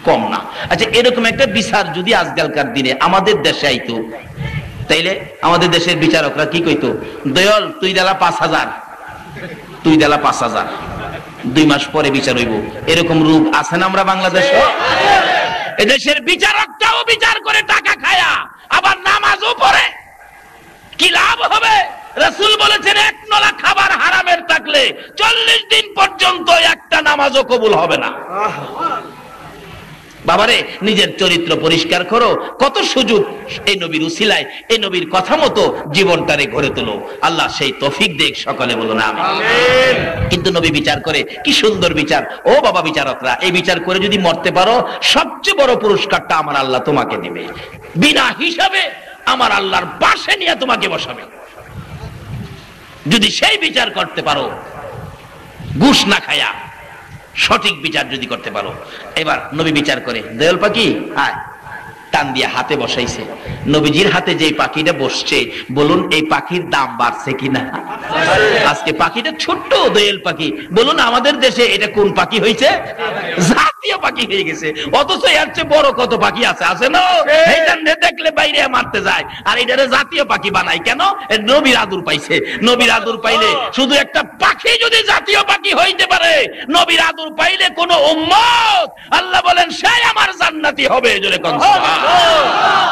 কম না। আচ্ছা, এরকম একটা বিচার যদি আজকালকার দিনে আমাদের দেশে আইতো, তাইলে আমাদের দেশের বিচারকরা কি কইতো? দয়াল, তুই দেলা 5000, তুই দেলা 5000, 2 মাস পরে বিচার হইব। এরকম রূপ আছে না আমরা বাংলাদেশে? এদেশের বিচারকটাও বিচার করে টাকা খায়া আবার নামাজও পড়ে, কি লাভ হবে? রাসূল বলেছেন, 1 নলা খাবার হারামের থাকলে 40 দিন পর্যন্ত একটা নামাজও কবুল হবে না। বাবারে, নিজের চরিত্র পরিষ্কার করো। কত সুযোগ এই নবীর উসিলায়, এই নবীর কথা মতো জীবনটারে গড়ে তোলো। আল্লাহ সেই তৌফিক দেখ, সকলে বলুন আমিন। কিন্তু নবী বিচার করে, কি সুন্দর বিচার। ও বাবা বিচারকরা, এই বিচার করে যদি মরতে পারো, সবচেয়ে বড় পুরস্কারটা আমার আল্লাহ তোমাকে দিবে। বিনা হিসাবে আমার আল্লাহর পাশে নিয়ে তোমাকে বসাবে, যদি সেই বিচার করতে পারো, ঘুষ না খায়া সঠিক বিচার যদি করতে পারো। এবার নবী বিচার করে, দয়াল পাখি আয়, টান দিয়ে হাতে বসাইছে। নবীজির হাতে যে পাখিটা বসছে, বলুন এই পাখির দাম বাড়ছে কিনা? আজকে পাখিটা ছোট্ট দোয়েল পাখি, বলুন আমাদের দেশে এটা কোন পাখি হয়েছে? জাতীয় পাখি হয়ে গেছে। অথচ এর চেয়ে বড় কত পাখি আছে, আছে না? এইটা দেখলে বাইরে মারতে যায়, আর এটারে জাতীয় পাখি বানায় কেন? নবীর আদর পাইছে। নবীর আদর পাইলে, শুধু একটা পাখি যদি জাতীয় পাখি হইতে পারে, নবীর আদর পাইলে কোন উম্মত, আল্লাহ বলেন সে আমার জান্নাতি হবে। জোরে কোন সুবহানাল্লাহ।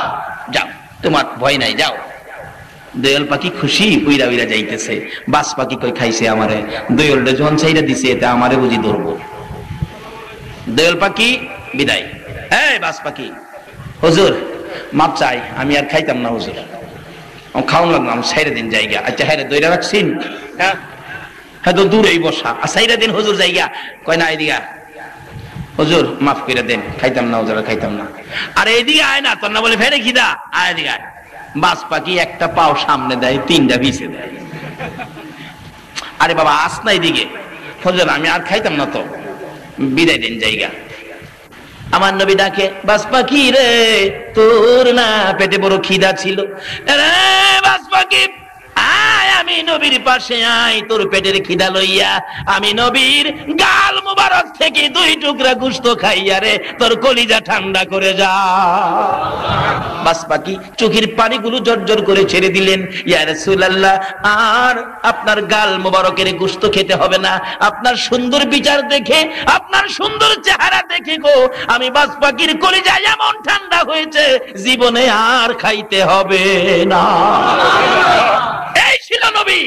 যাও, তোমার ভয় নাই, যাও। দোয়েল পাখি খুশি উইরা উইরা যাইতেছে। বাস পাখি কই খাইছে আমারে, দোয়েলটা যখন চাইরা দিছে এতে আমারে বুঝি ধরবো। দোয়েল পাখি বিদায়। এই বাস পাখি, হুজুর মাপ চাই, আমি আর খাইতাম না হুজুর, খাওয়ান লাগলাম, সাইরা দিন জায়গা। আচ্ছা হ্যাঁ রে, দইরা রাখছিন? হ্যাঁ তো দূরেই বসা, সাইরা দিন হুজুর জায়গা। কয় না এদিকে হুজুর মাফ করে দেন, খাইতাম না হুজুর, খাইতাম না। আর এদিকে আয় না, তোর না বলে ফেরে খিদা, আয় এদিকে আয়। বাস পাখি একটা পাও সামনে দেয়, তিনটা পিছে দেয়। আরে বাবা আস না এদিকে, হুজুর আমি আর খাইতাম না তো, বিদায় দেন জায়গা। আমার নবী ডাকে, বাস পাখি রে, তোর না পেটে বড় খিদা ছিল? রে বাস পাখি আয়, আমি নবীর পাশে আয়, তোর পেটের খিদা লইয়া আমি নবীর গাল মুবারক থেকে 2 টুকরা গোশত খাইয়া রে তোর কলিজা ঠান্ডা করে যা। বাস পাখি চোখের পানিগুলো জর্জর করে ছেড়ে দিলেন। ইয়া রাসূলুল্লাহ, আর আপনার গাল মুবারকের গোশত খেতে হবে না, আপনার সুন্দর বিচার দেখে, আপনার সুন্দর চেহারা দেখে গো আমি বাস পাখির কলিজা এমন ঠান্ডা হয়েছে, জীবনে আর খাইতে হবে না। এই ছিল নবী,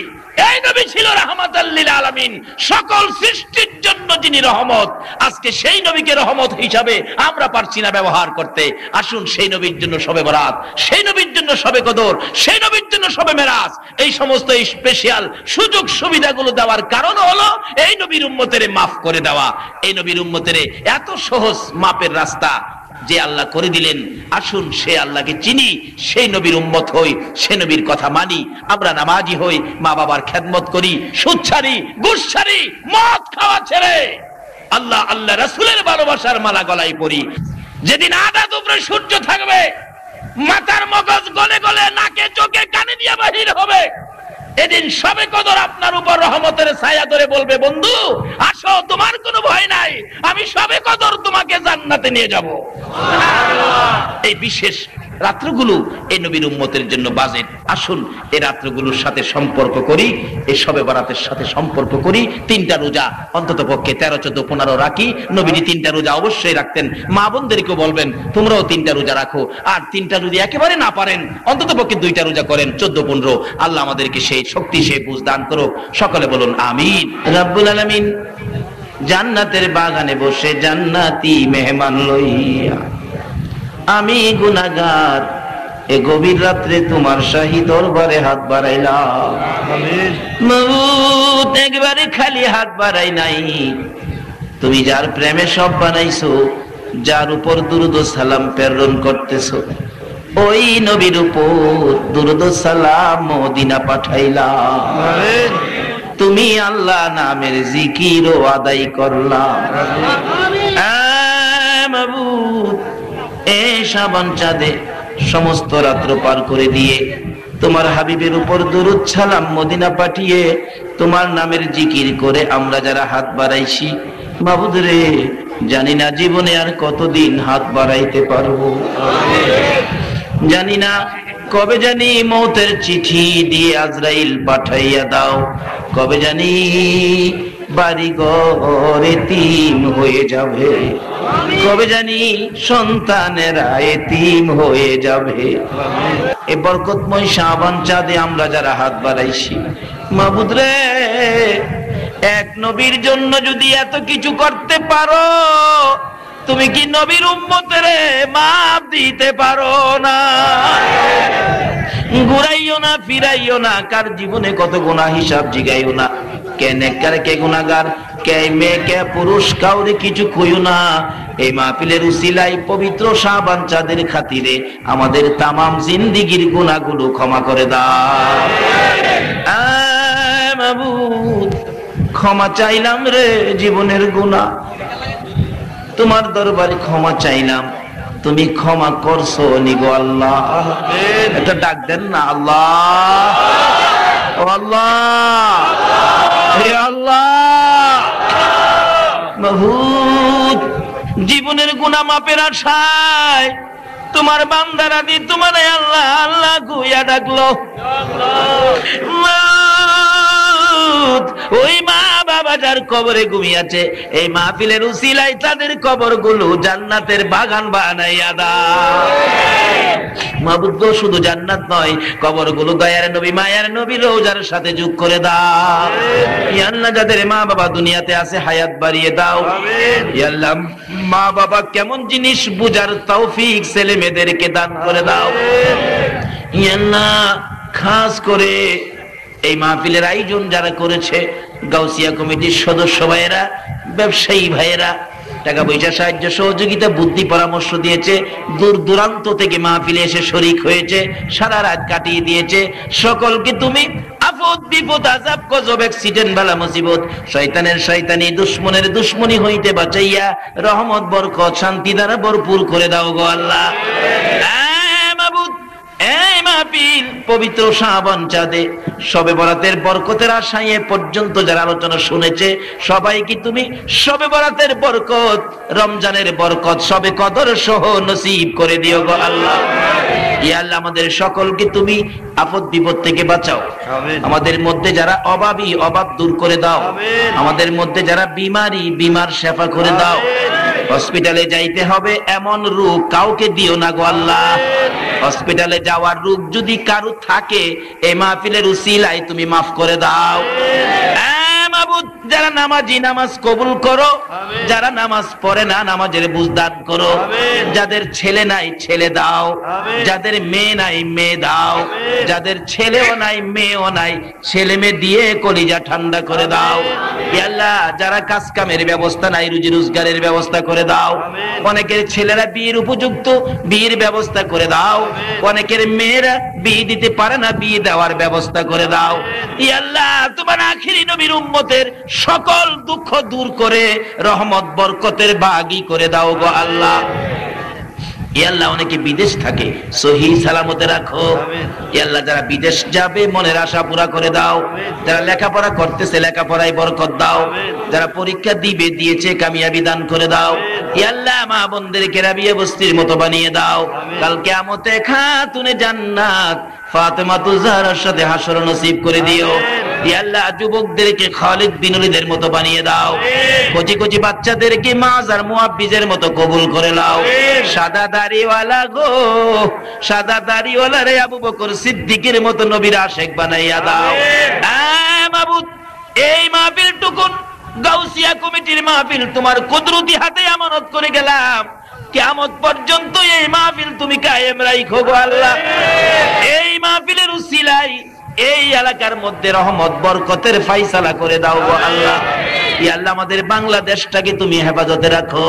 এই নবী ছিল রাহমাতাল লিল আলামিন, সকল সৃষ্টির জন্য যিনি রহমত। আজকে সেই নবীকে রহমত হিসাবে আমরা পারছি না ব্যবহার করতে। আসুন সেই নবীর জন্য শবে বরাত, সেই নবীর জন্য শবে কদর, সেই নবীর জন্য শবে মেরাজ, এই সমস্ত স্পেশাল সুযোগ সুবিধাগুলো দেওয়ার কারণ হলো এই নবীর উম্মতের মাফ করে দেওয়া। এই নবীর উম্মতের এত সহজ মাপের রাস্তা যে আল্লাহ করে দিলেন। আসুন সে আল্লাহকে চিনি, সেই নবীর উম্মত হই, সে নবীর কথা মানি, আমরা নামাজি হই, মা বাবার খেদমত করি, সুদ ছাড়ি, ঘুষ ছাড়ি, মদ খাওয়া ছেড়ে আল্লাহ আল্লাহ রাসূলের ভালোবাসার মালা গলায় পরি। যেদিন আদাত উপরে সূর্য থাকবে, মাথার মগজ গলে গলে নাকে চোখে কানে দিয়ে বাহির হবে, এদিন শবে কদর আপনার উপর রহমতের ছায়া ধরে বলবে, বন্ধু আসো, তোমার কোনো ভয় নাই, আমি শবে কদর তোমাকে জান্নাতে নিয়ে যাব। এই বিশেষ রাত্রগুলো এই নবীর উম্মতের জন্য বাজেট। আসুন এই রাত্রগুলোর সাথে সম্পর্ক করি, এই শবে বরাতের সাথে সম্পর্ক করি। 3টা রোজা অন্তত পক্ষে 13, 14, 15 রাখি। নবীজি 3টা রোজা অবশ্যই রাখতেন। মা বোনদেরকেও বলবেন তোমরাও 3টা রোজা রাখো, আর 3টা যদি একেবারে না পারেন অন্তত পক্ষে 2টা রোজা করেন, 14, 15। আল্লাহ আমাদেরকে সেই শক্তি, সেই বুঝ দান করো। সকলে বলুন আমিন। রব্বুল আলামিন জান্নাতের বাগানে বসে জান্নাতি মেহমান লইয়া আমি গুনাহগার এ গভীর রাত্রে তোমার শাহী দরবারে হাত বাড়াইলাম। আমিন। মাবুদ একবারে খালি হাত বাড়াই নাই, তুমি যার প্রেমে সব বানাইছো, যার উপর দুরূদ ও সালাম প্রেরণ করতেছো, ওই নবীর উপর দুরূদ ও সালাম মদিনা পাঠাইলাম। আমিন। তুমি আল্লাহ নামের জিকির ও আদায় করলাম। আমিন। মাবুদ এই শাবান চাঁদে সমস্ত রাত্র পার করে দিয়ে তোমার হাবিবের উপর দুরূদ সালাম মদিনা পাঠিয়ে তোমার নামের জিকির করে আমরা যারা হাত বাড়াইছি, মাবুদ রে জানি না জীবনে আর কতদিন হাত বাড়াইতে পারবো, জানি না কবে জানি মৌতের চিঠি দিয়ে আজরাইল পাঠাইয়া দাও, কবে জানি বাড়ি ঘর এতিম হয়ে যাবে, কবে জানি সন্তানেরা এতিম হয়ে যাবে। এ বরকতময় শাবান চাঁদে আমরা যারা হাত বাড়াইছি, মাবুদ রে এক নবীর জন্য যদি এত কিছু করতে পারো, তুমি কি নবীর উম্মতের মাপ দিতে পারো না? ঘুরাইও না, ফিরাইও না, কার জীবনে কত গুনাহ হিসাব জিগাইও না, কে নেককার কে গুনাহগার, কে মেয়ে কে পুরুষ, কাউরে কিছু কইও না। এই মাহফিলের উসিলায় পবিত্র শাবান চাঁদের খাতিরে আমাদের তামাম জিন্দেগীর গুনাহগুলো ক্ষমা করে দাও। মাবুদ ক্ষমা চাইলাম রে জীবনের গুনাহ, তোমার দরবারে ক্ষমা চাইলাম, তুমি ক্ষমা করছো নিগো আল্লাহ। একটা ডাক দেন না, আল্লাহ ও আল্লাহ, হে আল্লাহ, মাবুদ, জীবনের গুনাহ মাপের আশায় তোমার বান্দারা দি তোমার আল্লাহ আল্লাহ গুইয়া ডাকলো। ওই মা বাবা যার কবরে ঘুমিয়েছে, এই মাহফিলের উসিলায় তাদের কবরগুলো জান্নাতের বাগান বানাইয়া দাও। মাবুদ, শুধু জান্নাত নয়, কবরগুলো দয়ার নবী মায়ার নবী রওজার সাথে যোগ করে দাও। ইয়া আল্লাহ, যাদের মা বাবা দুনিয়াতে আছে হায়াত বাড়িয়ে দাও। ইয়া আল্লাহ, মা বাবা কেমন জিনিস বুঝার তৌফিক ছেলে মেয়েদেরকে দান করে দাও। ইয়া আল্লাহ, খাস করে এই মাহফিলের আয়োজন যারা করেছে, গাউসিয়া কমিটির সদস্য ভাইয়েরা, ব্যবসায়ী ভাইয়েরা, টাকা পয়সা সাহায্য সহযোগিতা বুদ্ধি পরামর্শ দিয়েছে, দূর দূরান্ত থেকে মাহফিলে এসে শরীক হয়েছে, সারা রাত কাটিয়ে দিয়েছে, সকলকে তুমি আপদ বিপদ আযাব গজব অ্যাক্সিডেন্ট বালা মুসিবত শয়তানের শয়তানি দুশমনের দুশমনি হইতে বাঁচাইয়া রহমত বরকত শান্তি দ্বারা ভরপুর করে দাও গো আল্লাহ। মাবুদ, এই মাহফিল পবিত্র শাবান চাঁদে শবে বরাতের বরকতের আশায় এ পর্যন্ত যারা আলোচনা শুনেছে সবাইকে তুমি শবে বরাতের বরকত, রমজানের বরকত, শবে কদর সহ নসিব করে দিও গো আল্লাহ। ইয়া আল্লাহ, আমাদের সকলকে তুমি আপদ বিপদ থেকে বাঁচাও। আমাদের মধ্যে যারা অভাবী অভাব দূর করে দাও। আমাদের মধ্যে যারা বিমারি বিমার শেফা করে দাও। হসপিটালে যাইতে হবে এমন রোগ কাউকে দিও না গো আল্লাহ। হসপিটালে যাওয়ার রোগ যদি কারো থাকে, এই মাহফিলের উসিলায় তুমি মাফ করে দাও। মাবুদ, যারা নামাজি নামাজ কবুল করো, যারা নামাজ পড়ে না নামাজের বুঝদান করো, যাদের ছেলে নাই ছেলে দাও, যাদের মেয়ে নাই মেয়ে দাও, যাদের ছেলেও নাই মেয়েও নাই ছেলে মেয়ে দিয়ে কলিজা ঠান্ডা করে দাও। ইয়া আল্লাহ, যারা কাজ কামের ব্যবস্থা নাই রুজি রোজগারের ব্যবস্থা করে দাও। অনেকের ছেলেরা বিয়ের উপযুক্ত, বিয়ের ব্যবস্থা করে দাও। অনেকের মেয়েরা বিয়ে দিতে পারে না, বিয়ে দেওয়ার ব্যবস্থা করে দাও। ইয়া আল্লাহ, তোমার আখিরি নবীর উম্মতের সকল দুঃখ দূর করে রহমত বরকতের বাগী করে দাও গো আল্লাহ। ইয়া আল্লাহ, অনেকে বিদেশ থাকে, সহি সালামতে রাখো। ইয়া আল্লাহ, যারা বিদেশ যাবে মনের আশা পুরা করে দাও। যারা লেখাপড়া করতেছে লেখাপড়ায় বরকত দাও। যারা পরীক্ষা দিবে দিয়েছে কামিয়াবি দান করে দাও। ইয়া আল্লাহ, মা বোনদেরকে রাবিয়া বস্তির মতো বানিয়ে দাও। কাল কিয়ামতে খাতুনে জান্নাত ফাতেমাতুজ জাহরার সাথে হাসর নসিব করে দিও। ইয়া আল্লাহ, যুবকদেরকে খালিদ বিন ওলীদের মতো বানিয়ে দাও। কচি কচি বাচ্চাদেরকে মাজার মুআব্বিজের মতো কবুল করে নাও। সাদা দাড়িওয়ালা গো, সাদা দাড়িওয়ালা রে আবু বকর সিদ্দিকের মতো নবীর আশিক বানাইয়া দাও। মাবুদ, এই মাহফিল টুকুন গাউসিয়া কমিটির মাহফিল তোমার কুদরতি হাতে আমানত করে গেলাম। কিয়ামত পর্যন্ত এই মাহফিল তুমি কায়েম রাখো গো আল্লাহ। এই মাহফিলের উসিলায় এই এলাকার মধ্যে রহমত বরকতের ফায়সালা করে দাও গো আল্লাহ। ইয়া আল্লাহ, আমাদের বাংলাদেশটাকে তুমি হেফাজতে রাখো।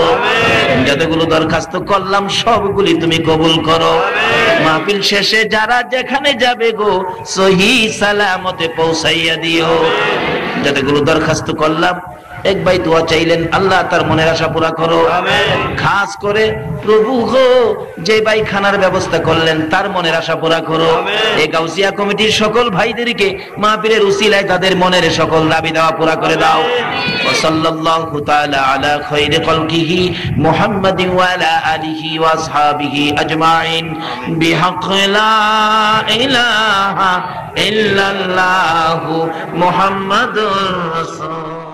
যতগুলো দরখাস্ত করলাম সবগুলি তুমি কবুল করো। মাহফিল শেষে যারা যেখানে যাবে গো সহি সালামতে পৌঁছাইয়া দিও। যতগুলো দরখাস্ত করলাম, এক ভাই দোয়া চাইলেন, আল্লাহ তার মনের আশা পুরা করো। খাস করে প্রভু গো, যে ভাই খানার ব্যবস্থা করলেন তার মনের আশা পুরা করো। এই গাউসিয়া কমিটির সকল ভাইদেরকে মাহফিলের উসিলায় তাদের মনের সকল দাবি দেওয়া পুরা করে দাও। সাল্লাল্লাহু তাআলা আলা খায়রি খালকিহি মুহাম্মাদিন ওয়া আলা আলিহি ওয়া আসহাবিহি আজমাইন বিহাক্কি লা ইলাহা ইল্লাল্লাহু মুহাম্মাদুর রাসূল।